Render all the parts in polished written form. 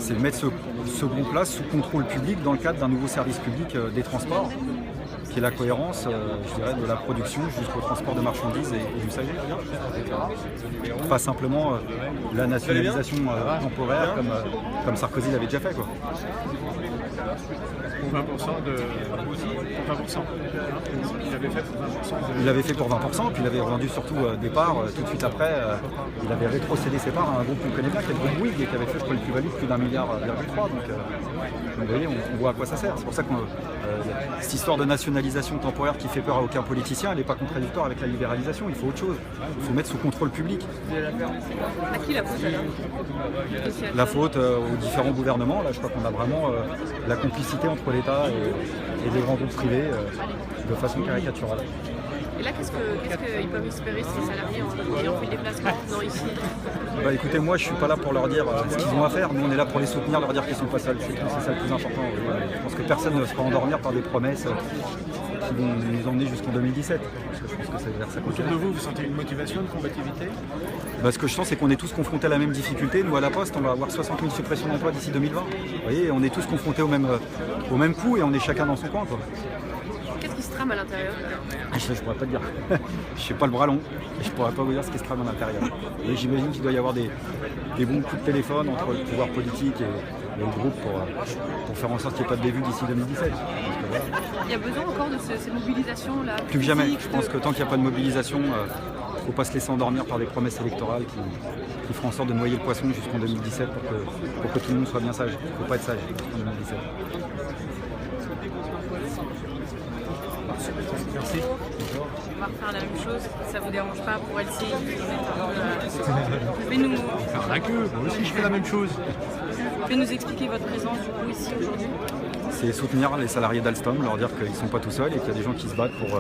c'est de mettre ce groupe-là sous contrôle public dans le cadre d'un nouveau service public des transports, qui est la cohérence, je dirais, de la production jusqu'au transport de marchandises et d'usagers. Pas simplement la nationalisation temporaire comme Sarkozy l'avait déjà fait, quoi. Pour 20% de... Pour 20%. Il avait fait pour 20%. Il avait fait pour 20%, puis il avait revendu surtout des parts tout de suite après. Il avait rétrocédé ses parts à un groupe qu'on connaît bien, qui est le groupe Bouygues, et qui avait fait, je crois, une plus-value de plus d'1,3 milliard. Donc vous voyez, on voit à quoi ça sert. C'est pour ça que cette histoire de nationalisation temporaire qui fait peur à aucun politicien, elle n'est pas contradictoire avec la libéralisation. Il faut autre chose. Il faut mettre sous contrôle public. À qui la faute alors? La faute aux différents gouvernements. Là, je crois qu'on a vraiment la complicité entre l'État et les grands groupes privés de façon caricaturale. Et là, qu'est-ce qu'ils peuvent espérer ces salariés en ayant fait le déplacement venant ici? Bah écoutez, moi je suis pas là pour leur dire ce qu'ils ont à faire, nous on est là pour les soutenir, leur dire qu'ils sont pas seuls, c'est ça le plus important. Je pense que personne ne se fera endormir par des promesses qui vont nous emmener jusqu'en 2017. Parce que je pense que c'est vers ça qu'on Autour de vous, vous sentez une motivation, une combativité? Bah, ce que je sens, c'est qu'on est tous confrontés à la même difficulté. Nous à la Poste, on va avoir 60 000 suppressions d'emplois d'ici 2020. Vous voyez, on est tous confrontés au même coup et on est chacun dans son coin, quoi. Qu'est-ce qui se trame à l'intérieur? Ça, je pourrais pas te dire. Je n'ai pas le bras long. Je pourrais pas vous dire ce qui se trame à l'intérieur. Mais j'imagine qu'il doit y avoir des bons coups de téléphone entre le pouvoir politique et le groupe pour faire en sorte qu'il n'y ait pas de début d'ici 2017. Voilà. Il y a besoin encore de ces mobilisations-là? Plus que jamais. Je pense que tant qu'il n'y a pas de mobilisation, il ne faut pas se laisser endormir par des promesses électorales qui feront en sorte de noyer le poisson jusqu'en 2017 pour que tout le monde soit bien sage. Il ne faut pas être sage en 2017. Merci. On va refaire la même chose, ça vous dérange pas pour LCI? Pouvez nous... Faire la queue, moi aussi je fais la même chose. Pouvez nous expliquer votre présence du coup ici aujourd'hui? C'est soutenir les salariés d'Alstom, leur dire qu'ils ne sont pas tout seuls et qu'il y a des gens qui se battent pour,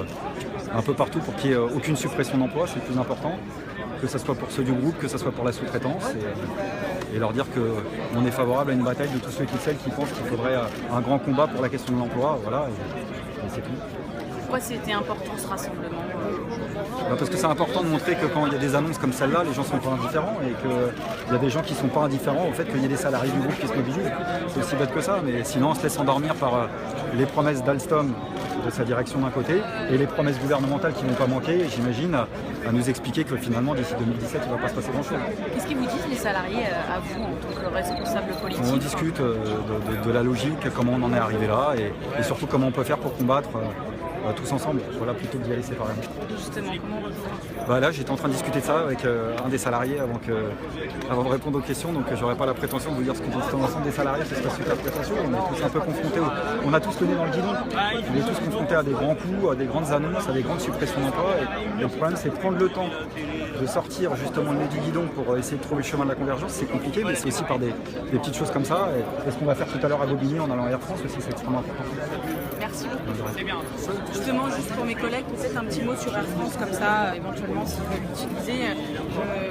un peu partout pour qu'il n'y ait aucune suppression d'emploi, c'est le plus important. Que ce soit pour ceux du groupe, que ce soit pour la sous-traitance. Et leur dire qu'on est favorable à une bataille de tous ceux et celles qui pensent qu'il faudrait un grand combat pour la question de l'emploi. Voilà, et c'est tout. Pourquoi c'était important ce rassemblement? Parce que c'est important de montrer que quand il y a des annonces comme celle-là, les gens ne sont pas indifférents et qu'il y a des gens qui ne sont pas indifférents au fait qu'il y ait des salariés du groupe qui se mobilisent. C'est aussi bête que ça, mais sinon on se laisse endormir par les promesses d'Alstom de sa direction d'un côté et les promesses gouvernementales qui ne vont pas manquer, j'imagine, à nous expliquer que finalement d'ici 2017 il ne va pas se passer grand-chose. Qu'est-ce qu'ils vous disent les salariés à vous en tant que responsable politique? On discute de la logique, comment on en est arrivé là et surtout comment on peut faire pour combattre tous ensemble, voilà, plutôt que d'y aller séparément. Justement, comment on retrouve? Bah là, j'étais en train de discuter de ça avec un des salariés avant de répondre aux questions, donc j'aurais pas la prétention de vous dire ce que disent l'ensemble des salariés, ce serait super prétentieux. On est tous un peu confrontés, on a tous le nez dans le guidon, on est tous confrontés à des grands coups, à des grandes annonces, à des grandes suppressions d'emplois. Et le problème, c'est prendre le temps de sortir justement le nez du guidon pour essayer de trouver le chemin de la convergence. C'est compliqué, mais c'est aussi par des petites choses comme ça. Et ce qu'on va faire tout à l'heure à Bobigny en allant à Air France aussi, c'est extrêmement important. Merci. Justement, juste pour mes collègues, peut-être un petit mot sur Air France, comme ça, éventuellement, s'ils veulent l'utiliser.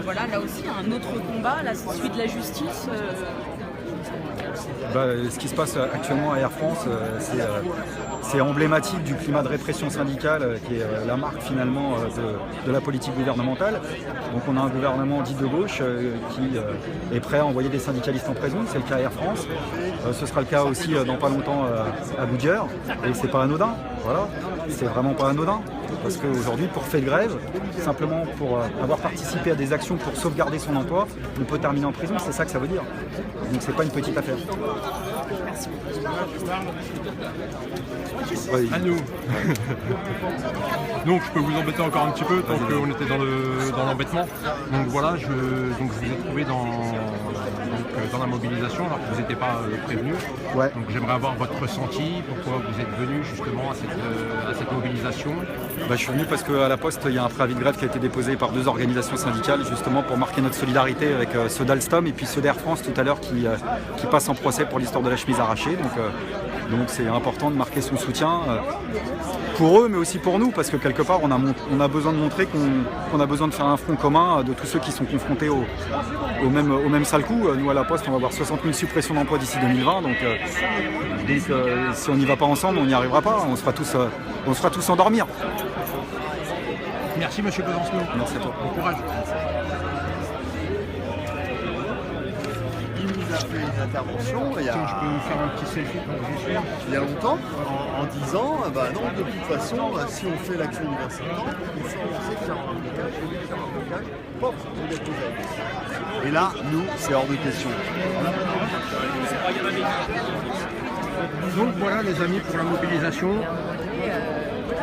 Voilà, là aussi, un autre combat, là, c'est celui de la justice. Ce qui se passe actuellement à Air France, c'est emblématique du climat de répression syndicale qui est la marque finalement de la politique gouvernementale. Donc on a un gouvernement dit de gauche qui est prêt à envoyer des syndicalistes en prison, c'est le cas à Air France. Ce sera le cas aussi dans pas longtemps à Goodyear, et c'est pas anodin, voilà, c'est vraiment pas anodin. Parce qu'aujourd'hui, pour faire de grève, simplement pour avoir participé à des actions pour sauvegarder son emploi, on peut terminer en prison, c'est ça que ça veut dire. Donc c'est pas une petite affaire. Merci. Oui. À nous. Donc je peux vous embêter encore un petit peu tant qu'on était dans l'embêtement. Donc voilà, je vous ai trouvé dans la mobilisation alors que vous n'étiez pas prévenu. Ouais. Donc j'aimerais avoir votre ressenti, pourquoi vous êtes venu justement à cette mobilisation. Je suis venu parce qu'à la Poste, il y a un préavis de grève qui a été déposé par 2 organisations syndicales justement pour marquer notre solidarité avec ceux d'Alstom et puis ceux d'Air France tout à l'heure qui passent en procès pour l'histoire de la chemise arrachée. Donc c'est important de marquer son soutien pour eux mais aussi pour nous parce que quelque part on a besoin de montrer qu'on a besoin de faire un front commun de tous ceux qui sont confrontés au même sale coup. Nous à la Poste on va avoir 60 000 suppressions d'emplois d'ici 2020 donc si on n'y va pas ensemble on n'y arrivera pas, on se fera tous endormir. Merci Monsieur Besancenot. Merci à toi. Bon courage. a fait une intervention il y a, Tiens, je peux vous faire un petit selfie quand je suis. il y a longtemps en disant bah non, de toute façon, si on fait l'action du 25 ans, on sait qu'il y aura un blocage, et qu'il y aura un blocage, bon, on dépose la question. Et là, nous, c'est hors de question. Donc voilà les amis pour la mobilisation.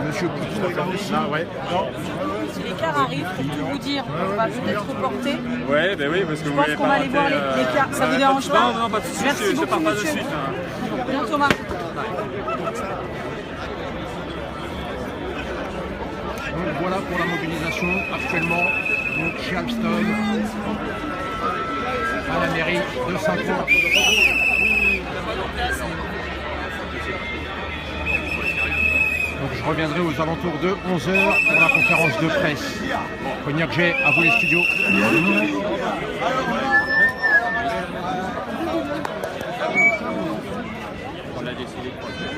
Monsieur Poutine regarde aussi. Ah ouais. Si les cars arrivent, pour tout vous dire, on va peut-être reporter. Ouais, ben oui, parce que Je vous pense voulez qu'on pas va aller voir rater, les cars. Ça vous dérange pas? Non, pas de soucis, Merci je beaucoup, pars pas de monsieur. suite. Hein. Bien, Thomas. Donc voilà pour la mobilisation actuellement. Donc chez Alstom, à la mairie de Saint-Ouen. Donc je reviendrai aux alentours de 11h pour la conférence de presse. Cognac G, à vous les studios. On a décidé de